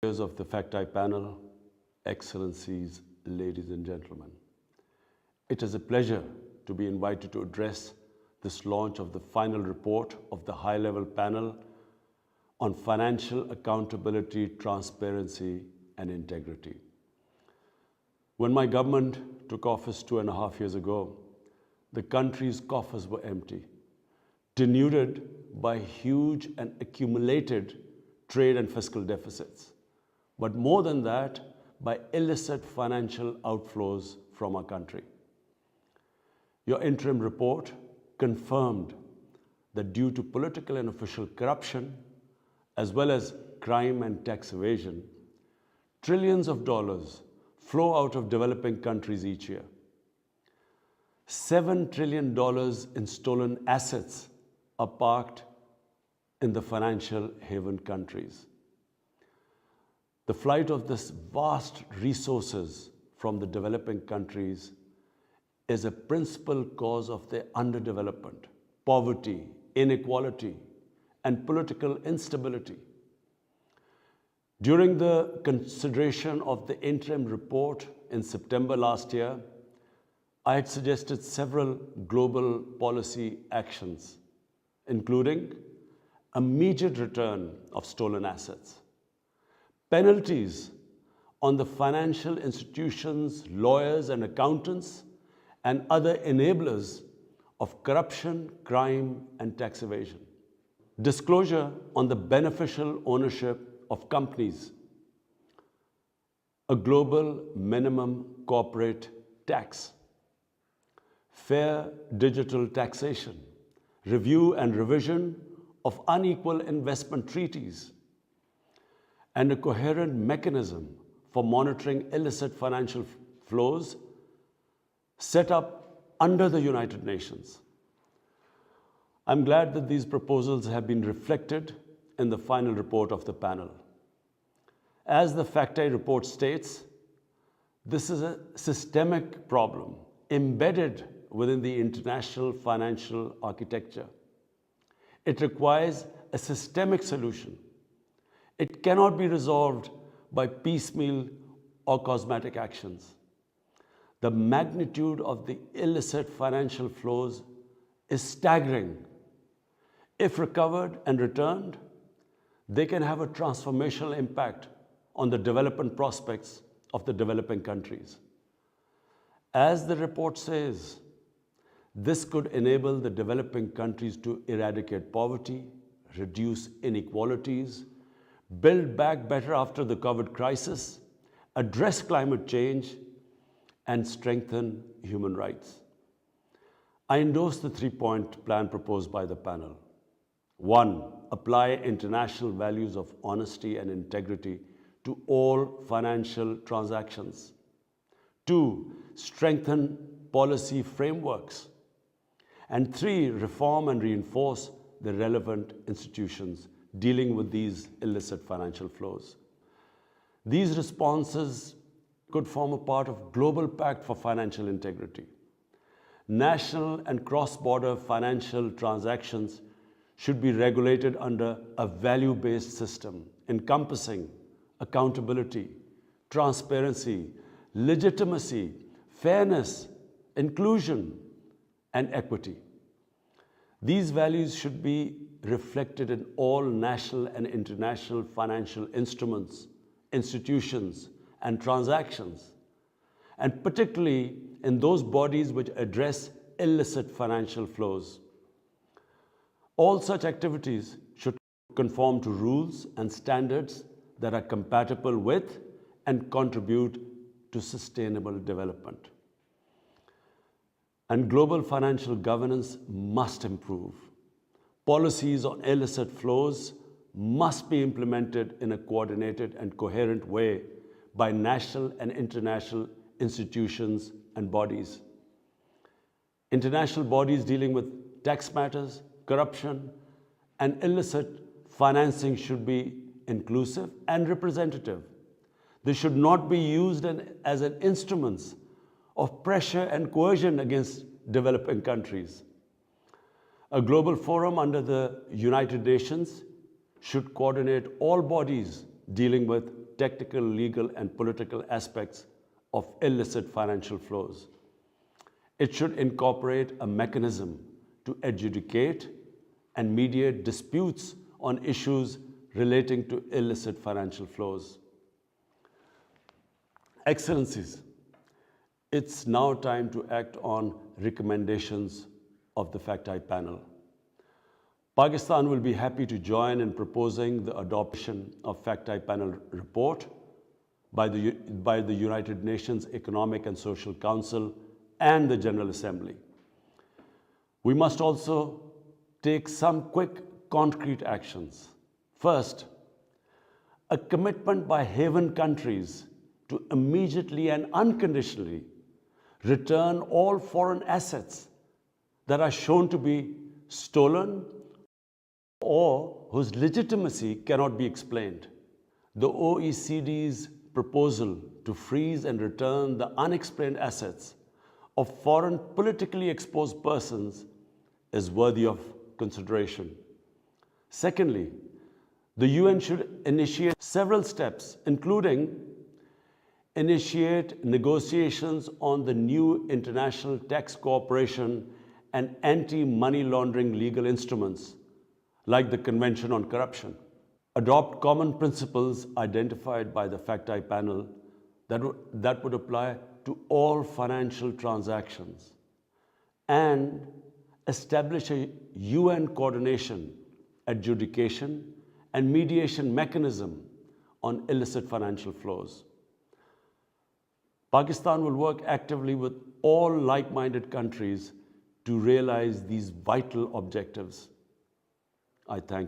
Members of the FACTI panel, Excellencies, ladies and gentlemen. It is a pleasure to be invited to address this launch of the final report of the high-level panel on financial accountability, transparency and integrity. When my government took office 2.5 years ago, the country's coffers were empty, denuded by huge and accumulated trade and fiscal deficits. But more than that, by illicit financial outflows from our country. Your interim report confirmed that due to political and official corruption, as well as crime and tax evasion, trillions of dollars flow out of developing countries each year. $7 trillion in stolen assets are parked in the financial haven countries. The flight of this vast resources from the developing countries is a principal cause of their underdevelopment, poverty, inequality, and political instability. During the consideration of the interim report in September last year, I had suggested several global policy actions, including immediate return of stolen assets, penalties on the financial institutions, lawyers and accountants and other enablers of corruption, crime and tax evasion, disclosure on the beneficial ownership of companies, a global minimum corporate tax, fair digital taxation, review and revision of unequal investment treaties, and a coherent mechanism for monitoring illicit financial flows set up under the United Nations. I'm glad that these proposals have been reflected in the final report of the panel. As the FACTI report states, this is a systemic problem embedded within the international financial architecture. It requires a systemic solution. It cannot be resolved by piecemeal or cosmetic actions. The magnitude of the illicit financial flows is staggering. If recovered and returned, they can have a transformational impact on the development prospects of the developing countries. As the report says, this could enable the developing countries to eradicate poverty, reduce inequalities, build back better after the COVID crisis, address climate change, and strengthen human rights. I endorse the 3-point plan proposed by the panel. 1, apply international values of honesty and integrity to all financial transactions. 2, strengthen policy frameworks. And 3, reform and reinforce the relevant institutions dealing with these illicit financial flows. These responses could form a part of global pact for financial integrity. National and cross-border financial transactions should be regulated under a value-based system encompassing accountability, transparency, legitimacy, fairness, inclusion, and equity. These values should be reflected in all national and international financial instruments, institutions, and transactions, and particularly in those bodies which address illicit financial flows. All such activities should conform to rules and standards that are compatible with and contribute to sustainable development. And global financial governance must improve. Policies on illicit flows must be implemented in a coordinated and coherent way by national and international institutions and bodies. International bodies dealing with tax matters, corruption, and illicit financing should be inclusive and representative. They should not be used as an instruments of pressure and coercion against developing countries. A global forum under the United Nations should coordinate all bodies dealing with technical, legal, and political aspects of illicit financial flows. It should incorporate a mechanism to adjudicate and mediate disputes on issues relating to illicit financial flows. Excellencies, it's now time to act on recommendations of the FACTI panel. Pakistan will be happy to join in proposing the adoption of FACTI panel report by the United Nations Economic and Social Council and the General Assembly. We must also take some quick, concrete actions. First, a commitment by haven countries to immediately and unconditionally return all foreign assets that are shown to be stolen or whose legitimacy cannot be explained. The OECD's proposal to freeze and return the unexplained assets of foreign politically exposed persons is worthy of consideration. Secondly, the UN should initiate several steps, including initiate negotiations on the new international tax cooperation and anti-money laundering legal instruments, like the Convention on Corruption. Adopt common principles identified by the FACTI panel that would apply to all financial transactions, and establish a UN coordination, adjudication, and mediation mechanism on illicit financial flows. Pakistan will work actively with all like-minded countries to realize these vital objectives. I thank you.